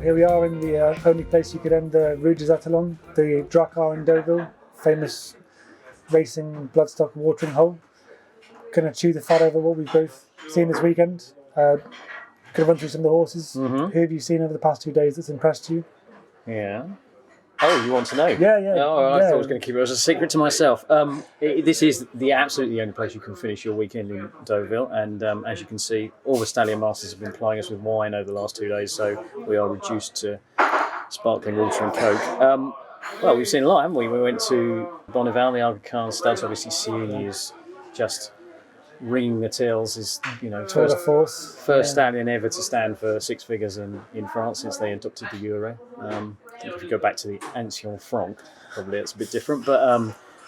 here we are in the only place you could end the Route des Etalons, the Drakkar in Deauville, famous racing bloodstock watering hole. Going to chew the fat over what we've both seen this weekend. Going to run through some of the horses. Mm-hmm. Who have you seen over the past 2 days that's impressed you? Yeah. Oh, you want to know? Yeah. Oh, I thought I was going to keep it as a secret to myself. This is absolutely only place you can finish your weekend in Deauville, and as you can see, all the stallion masters have been plying us with wine over the last 2 days, so we are reduced to sparkling water and coke. Well, we've seen a lot, haven't we? We went to Bonneval, the Aga Khan studs. Obviously, Siouxsie is just ringing the tills. Is Tour de force. First stallion ever to stand for six figures in France since they adopted the Euro. I think if you go back to the Ancien Franc, probably it's a bit different. But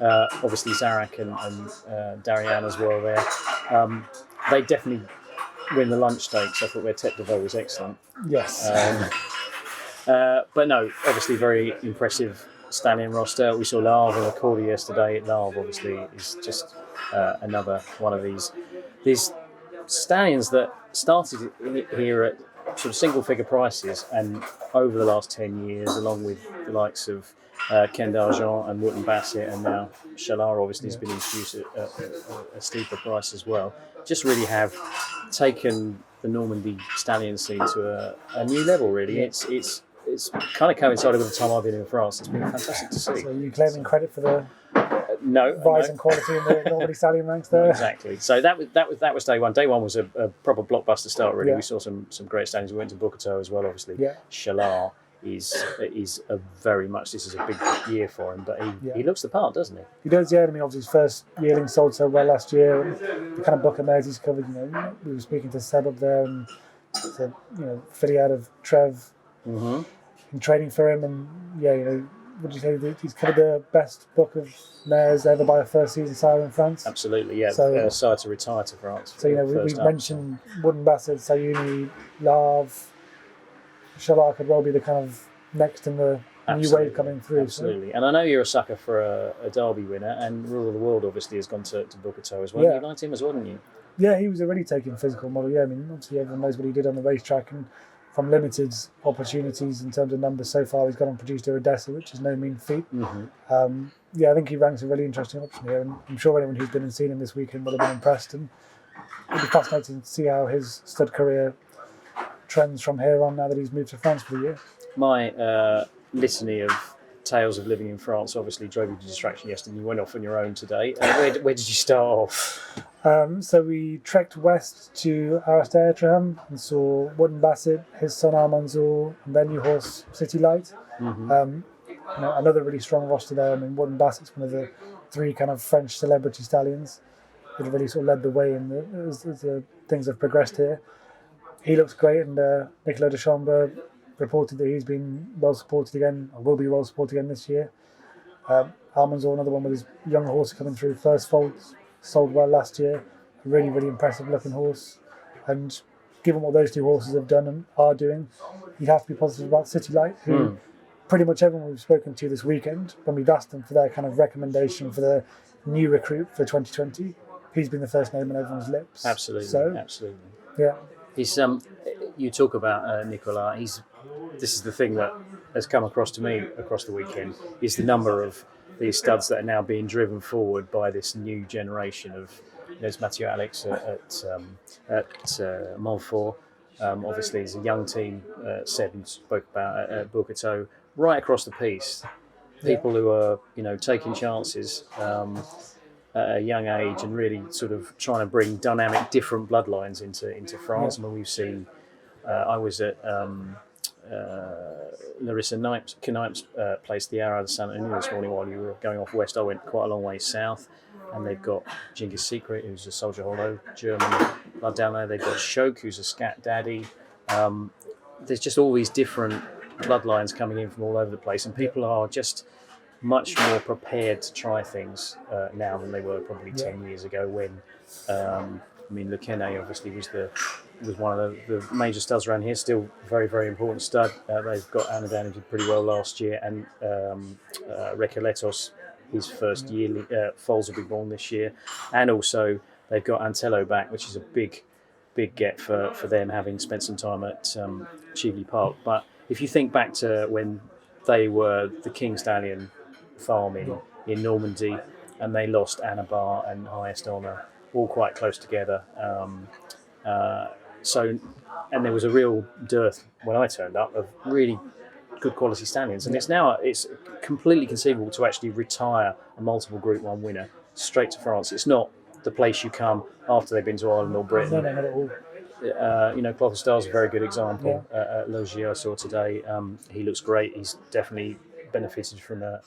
obviously Zarak and Darian as well there. They definitely win the lunch stakes. I thought their Tête de Veau was excellent. Yes. But no, obviously very impressive stallion roster. We saw Larve and Accordi yesterday. Larve obviously is just another one of these stallions that started here at sort of single figure prices, and over the last 10 years, along with the likes of Ken d'Argent and Wootton Bassett, and now Chalar obviously has been introduced at a steeper price as well, just really have taken the Normandy stallion scene to a new level, really. It's kind of coincided with the time I've been in France. It's been fantastic to see. So you claiming credit for the no rise in quality in the Normandy stallion ranks there? Exactly. So that was day one. Day one was a proper blockbuster start, really. Yeah. We saw some great stallions. We went to Bouquetot as well, obviously. Yeah. Chalar is a very much, this is a big year for him, but he looks the part, doesn't he? He does, yeah. I mean, obviously his first yearling sold so well last year, and the kind of book of mares he's covered. We were speaking to Seb up there, and said, filly out of Trev. Mm-hmm. In training for him, and would you say that he's covered the best book of mares ever by a first season sire in France? Absolutely, yeah. So, sire to retire to France. So we mentioned Wootton Bassett, Siouxsie, Larve, Chalar could well be the kind of next in the new wave coming through. Absolutely, and I know you're a sucker for a Derby winner, and Rule of the World obviously has gone to Bouquetot as well. Yeah. You liked him as well, didn't you? Yeah, he was a really taking physical model. Yeah, I mean, obviously everyone knows what he did on the racetrack, and from limited opportunities in terms of numbers so far, he's gone and produced Iridessa, which is no mean feat. Mm-hmm. I think he ranks a really interesting option here, and I'm sure anyone who's been and seen him this weekend will have been impressed, and it'll be fascinating to see how his stud career trends from here on now that he's moved to France for the year. My litany of tales of living in France obviously drove you to distraction yesterday. You went off on your own today. Where did you start off? So we trekked west to Arras-d'Ertreham and saw Wootton Bassett, his son Almanzour, and their new horse City Light. Mm-hmm. Another really strong roster there. I mean, Wootton Bassett's one of the three kind of French celebrity stallions that have really sort of led the way as the things have progressed here. He looks great, and Nicolas Deschambre reported that he's been well supported again, or will be well supported again this year. Almanzour, another one with his young horse coming through, first foals, sold well last year. A really, really impressive looking horse. And given what those two horses have done and are doing, you'd have to be positive about City Light, who pretty much everyone we've spoken to this weekend, when we've asked them for their kind of recommendation for the new recruit for 2020, he's been the first name on everyone's lips. Absolutely. Yeah. He's you talk about Nicolas. This is the thing that has come across to me across the weekend, is the number of these studs that are now being driven forward by this new generation of. There's Mathieu Alex at Montfort. Obviously, there's a young team. Seb spoke about at Bouquetot, right across the piece. People who are taking chances at a young age and really sort of trying to bring dynamic, different bloodlines into France. I mean, we've seen. I was at Larissa Knipe's place, the Ara de Saint-Denis, this morning while you were going off west. I went quite a long way south, and they've got Genghis Secret, who's a Soldier Hollow German blood down there. They've got Shoke, who's a Scat Daddy. There's just all these different bloodlines coming in from all over the place, and people are just much more prepared to try things now than they were probably 10 years ago when Le Quesnay obviously was one of the major studs around here, still very, very important stud. They've got Anadan, who did pretty well last year, and Recoletos, his first yearly foals will be born this year, and also they've got Antello back, which is a big get for them, having spent some time at Cheveley Park. But if you think back to when they were the King Stallion farm in Normandy, and they lost Anabar and Highest Honour, all quite close together. So, and there was a real dearth when I turned up of really good quality stallions, and it's completely conceivable to actually retire a multiple Group 1 winner straight to France. It's not the place you come after they've been to Ireland or Britain. No, not at all. Cloth of Star's a very good example. Logier I saw today. He looks great. He's definitely benefited from a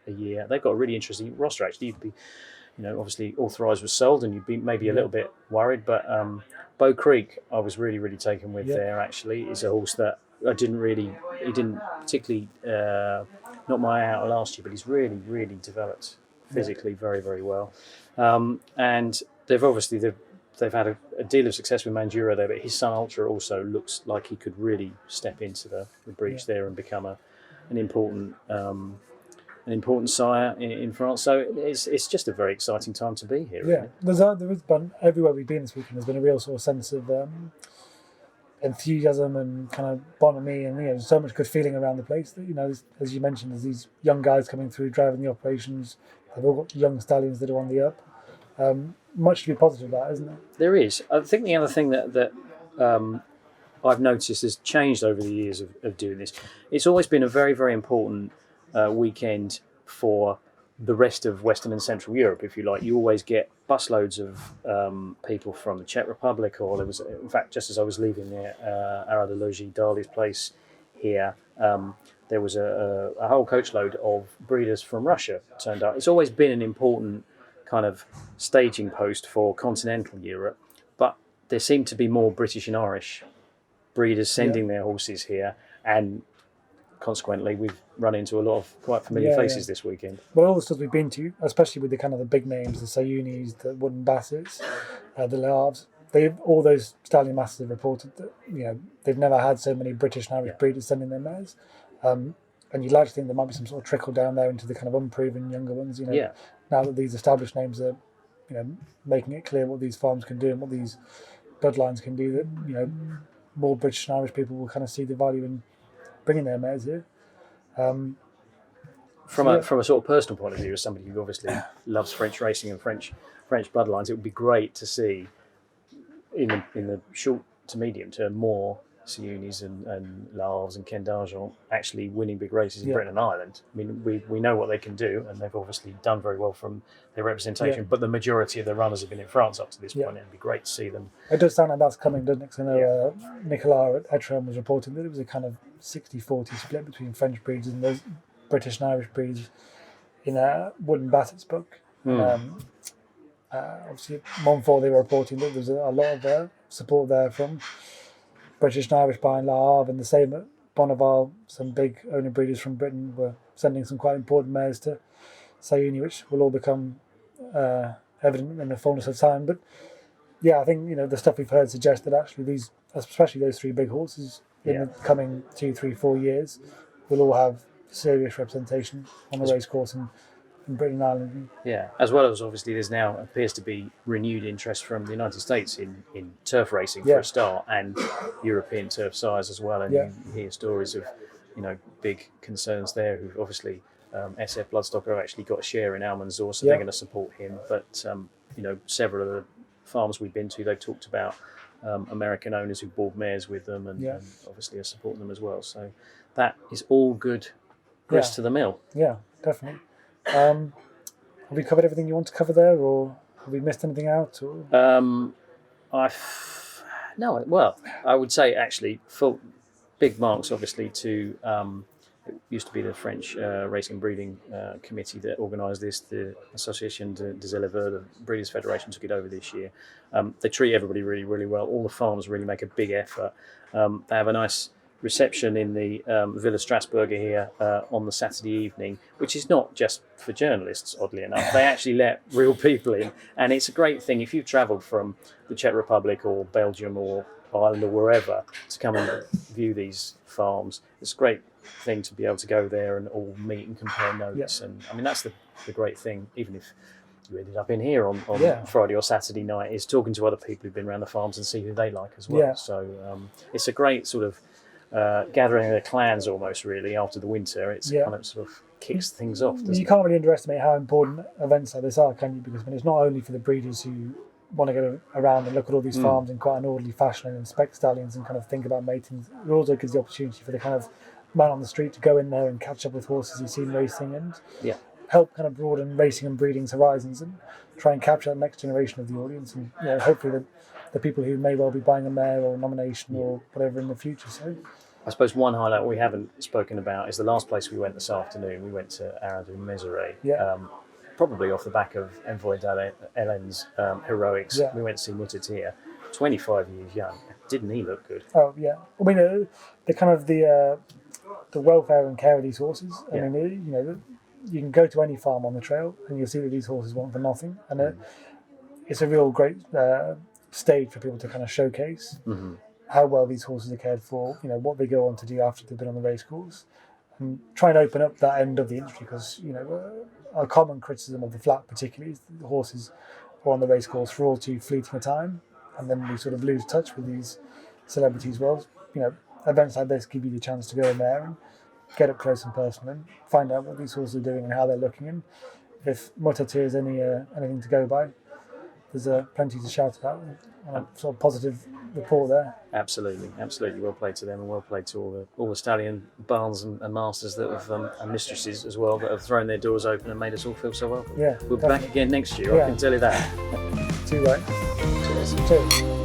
year. They've got a really interesting roster actually. You'd be, obviously Authorised was sold, and you'd be maybe a little bit worried, but Bow Creek I was really, really taken with there actually. Is a horse that he didn't particularly knock my eye out last year, but he's really, really developed physically very, very well. And they've had a deal of success with Mandura there, but his son Ultra also looks like he could really step into the breach there and become an important sire in France. So it's just a very exciting time to be here. Yeah, there is, but everywhere we've been this weekend, there's been a real sort of sense of enthusiasm and kind of bonhomie, and there's so much good feeling around the place that as you mentioned, there's these young guys coming through driving the operations. They've all got young stallions that are on the up. Much to be positive about, isn't there? There is. I think the other thing that I've noticed has changed over the years of doing this. It's always been a very, very important weekend for the rest of Western and Central Europe, if you like. You always get busloads of people from the Czech Republic, or there was, in fact, just as I was leaving there, Arad Logi, Dali's place here, there was a whole coachload of breeders from Russia turned up. It's always been an important kind of staging post for continental Europe, but there seem to be more British and Irish breeders sending their horses here, and consequently we've run into a lot of quite familiar faces this weekend. Well, all the stuff we've been to, especially with the kind of the big names, the Sayunis, the Wooden Bassets, the Le Havres, all those stallion masters have reported that they've never had so many British and Irish breeders sending their mares. And you'd like to think there might be some sort of trickle down there into the kind of unproven younger ones. Now that these established names are, making it clear what these farms can do and what these bloodlines can do, that more British and Irish people will kind of see the value in bringing their mares here. From a sort of personal point of view, as somebody who obviously loves French racing and French bloodlines, it would be great to see in the short to medium term more Sayunis and Le Havres and Ken d'Argent actually winning big races in Britain and Ireland. I mean, we know what they can do, and they've obviously done very well from their representation, but the majority of their runners have been in France up to this point, and it'd be great to see them. It does sound like that's coming, doesn't it? Because I know Nicolas at Etalons was reporting that it was a kind of 60-40 split between French breeds and those British and Irish breeds in Wooden Bassett's book. Obviously, Montfort, they were reporting that there was a lot of support there from British and Irish buying Le Havre, and the same at Bonneval. Some big owner breeders from Britain were sending some quite important mares to Sayuni, which will all become evident in the fullness of time. But I think the stuff we've heard suggests that actually these, especially those three big horses in the coming 2, 3, 4 years, will all have serious representation on the race course in Britain and Ireland. Yeah, as well as obviously there's now appears to be renewed interest from the United States in turf racing for a start, and European turf sires as well. And you hear stories of big concerns there who've obviously SF Bloodstock have actually got a share in Almanzor, so they're going to support him. But several of the farms we've been to, they've talked about American owners who bought mares with them and obviously are supporting them as well. So that is all good grist to the mill. Yeah, definitely. Have we covered everything you want to cover there, or have we missed anything out? Or? I would say actually full big marks obviously to it used to be the French Racing and Breeding Committee that organised this, the Association des Éleveurs, the Breeders' Federation took it over this year. They treat everybody really, really well. All the farms really make a big effort. They have a nice reception in the Villa Strasburger here on the Saturday evening, which is not just for journalists, oddly enough. They actually let real people in, and it's a great thing if you've travelled from the Czech Republic or Belgium or Ireland or wherever to come and view these farms. It's a great thing to be able to go there and all meet and compare notes. And I mean, that's the great thing, even if you ended up in here on Friday or Saturday night, is talking to other people who've been around the farms and see who they like as well. So it's a great sort of gathering their clans almost really after the winter. It's Yeah. kind of sort of kicks things off, doesn't You it? can't really underestimate how important events like this are, can you? Because it's not only for the breeders who want to go around and look at all these farms in quite an orderly fashion and inspect stallions and kind of think about mating. It also gives the opportunity for the kind of man on the street to go in there and catch up with horses he's seen racing and Yeah. help kind of broaden racing and breeding's horizons and try and capture that next generation of the audience and hopefully the people who may well be buying a mare or a nomination or whatever in the future. So I suppose one highlight we haven't spoken about is the last place we went this afternoon. We went to Arras-du-Mézeray. Yeah. Probably off the back of Envoy d'Elen's heroics. Yeah. We went to see Mutatir, 25 years young. Didn't he look good? oh yeah, I mean the kind of the welfare and care of these horses. I Yeah. mean you can go to any farm on the trail and you'll see that these horses want for nothing, and it's a real great stage for people to kind of showcase how well these horses are cared for. What they go on to do after they've been on the race course, and try and open up that end of the industry because a common criticism of the flat particularly is that the horses are on the race course for all too fleeting a time, and then we sort of lose touch with these celebrities. Well, events like this give you the chance to go in there and get up close and personal and find out what these horses are doing and how they're looking. And if Mutatir is anything to go by, there's plenty to shout about and a sort of positive report there. Absolutely. Well played to them, and well played to all the stallion barns and masters that have and mistresses as well that have thrown their doors open and made us all feel so welcome. Yeah, We'll be back again next year. Yeah. I can tell you that. Too right. Cheers. Cheers.